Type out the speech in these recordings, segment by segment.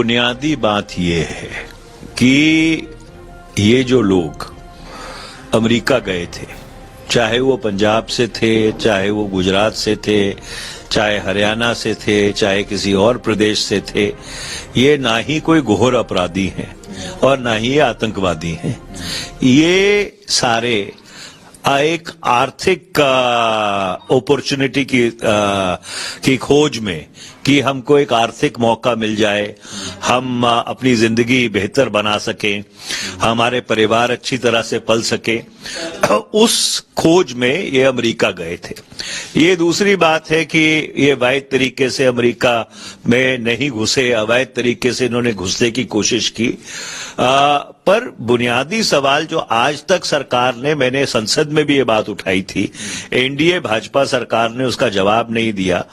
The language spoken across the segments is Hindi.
बुनियादी बात यह है कि ये जो लोग अमेरिका गए थे, चाहे वो पंजाब से थे, चाहे वो गुजरात से थे, चाहे हरियाणा से थे, चाहे किसी और प्रदेश से थे, ये ना ही कोई घोर अपराधी हैं और ना ही ये आतंकवादी हैं। ये सारे एक आर्थिक अपॉर्चुनिटी की खोज में कि हमको एक आर्थिक मौका मिल जाए, हम अपनी जिंदगी बेहतर बना सकें, हमारे परिवार अच्छी तरह से पल सके, उस खोज में ये अमेरिका गए थे। ये दूसरी बात है कि ये वैध तरीके से अमेरिका में नहीं घुसे, अवैध तरीके से इन्होंने घुसने की कोशिश की। पर बुनियादी सवाल जो आज तक सरकार ने, मैंने संसद में भी ये बात उठाई थी, एनडीए भाजपा सरकार ने उसका जवाब नहीं दिया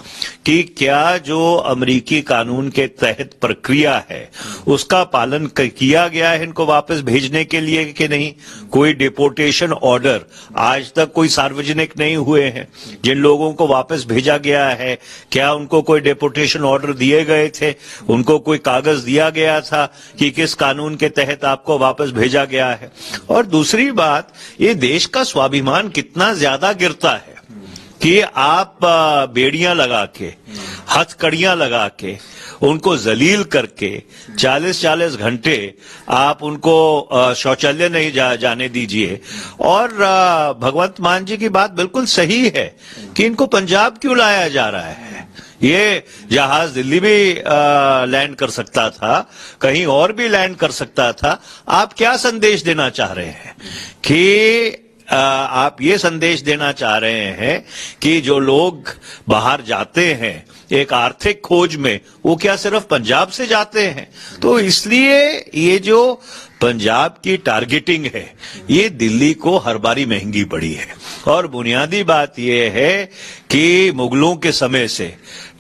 कि क्या जो अमेरिकी कानून के तहत प्रक्रिया है उसका पालन किया गया है इनको वापस भेजने के लिए कि नहीं। कोई डिपोर्टेशन ऑर्डर आज तक कोई सार्वजनिक नहीं हुए हैं। जिन लोगों को वापस भेजा गया है, क्या उनको कोई डिपोर्टेशन ऑर्डर दिए गए थे, उनको कोई कागज दिया गया था कि किस कानून के तहत आपको वापस भेजा गया है। और दूसरी बात, ये देश का स्वाभिमान कितना ज्यादा गिरता है कि आप बेड़ियां लगा के, हथकड़ियां लगा के, उनको जलील करके 40-40 घंटे आप उनको शौचालय नहीं जाने दीजिए। और भगवंत मान जी की बात बिल्कुल सही है कि इनको पंजाब क्यों लाया जा रहा है। ये जहाज दिल्ली भी लैंड कर सकता था, कहीं और भी लैंड कर सकता था। आप क्या संदेश देना चाह रहे हैं कि आप ये संदेश देना चाह रहे हैं कि जो लोग बाहर जाते हैं एक आर्थिक खोज में, वो क्या सिर्फ पंजाब से जाते हैं? तो इसलिए ये जो पंजाब की टारगेटिंग है, ये दिल्ली को हर बारी महंगी पड़ी है। और बुनियादी बात यह है कि मुगलों के समय से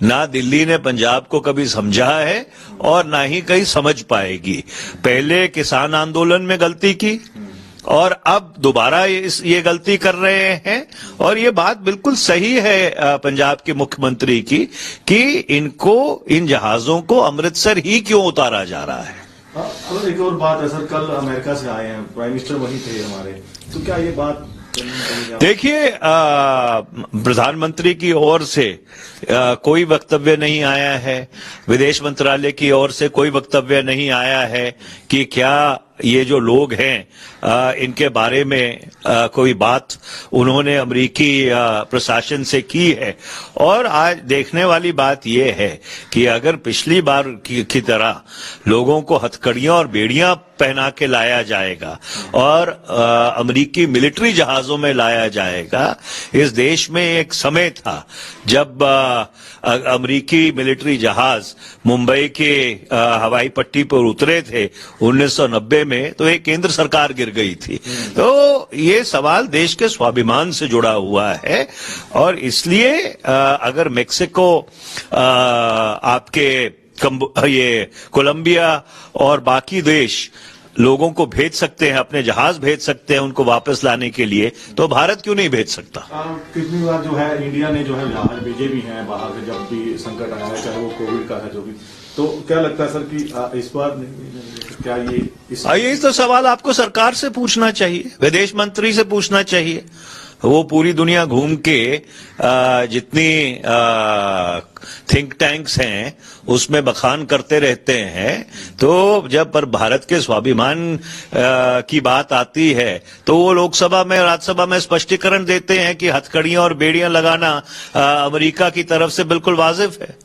ना दिल्ली ने पंजाब को कभी समझा है और ना ही कहीं समझ पाएगी। पहले किसान आंदोलन में गलती की और अब दोबारा ये गलती कर रहे हैं। और ये बात बिल्कुल सही है पंजाब के मुख्यमंत्री की कि इनको, इन जहाजों को अमृतसर ही क्यों उतारा जा रहा है। एक और बात है सर, कल अमेरिका से आए हैं, प्राइम मिनिस्टर वहीं थे हमारे, तो क्या ये बात देखिए, प्रधानमंत्री की ओर से कोई वक्तव्य नहीं आया है, विदेश मंत्रालय की ओर से कोई वक्तव्य नहीं आया है कि क्या ये जो लोग हैं इनके बारे में कोई बात उन्होंने अमेरिकी प्रशासन से की है। और आज देखने वाली बात यह है कि अगर पिछली बार की तरह लोगों को हथकड़ियां और बेड़ियां पहना के लाया जाएगा और अमेरिकी मिलिट्री जहाजों में लाया जाएगा। इस देश में एक समय था जब अमेरिकी मिलिट्री जहाज मुंबई के हवाई पट्टी पर उतरे थे 1990 में, तो एक केंद्र सरकार गिर गई थी। तो ये सवाल देश के स्वाभिमान से जुड़ा हुआ है। और इसलिए अगर मेक्सिको आपके ये कोलंबिया और बाकी देश लोगों को भेज सकते हैं, अपने जहाज भेज सकते हैं उनको वापस लाने के लिए, तो भारत क्यों नहीं भेज सकता? कितनी बार जो है इंडिया ने जो है जहाज भेजे भी हैं बाहर से, जब भी संकट आया है, चाहे वो कोविड का है जो भी। तो क्या लगता है सर कि इस बार क्या ये तो सवाल आपको सरकार से पूछना चाहिए, विदेश मंत्री से पूछना चाहिए। वो पूरी दुनिया घूम के जितनी थिंक टैंक्स हैं उसमें बखान करते रहते हैं। तो जब पर भारत के स्वाभिमान की बात आती है तो वो लोकसभा में, राज्यसभा में स्पष्टीकरण देते हैं कि हथकड़ियां और बेड़ियां लगाना अमेरिका की तरफ से बिल्कुल वाजिब है।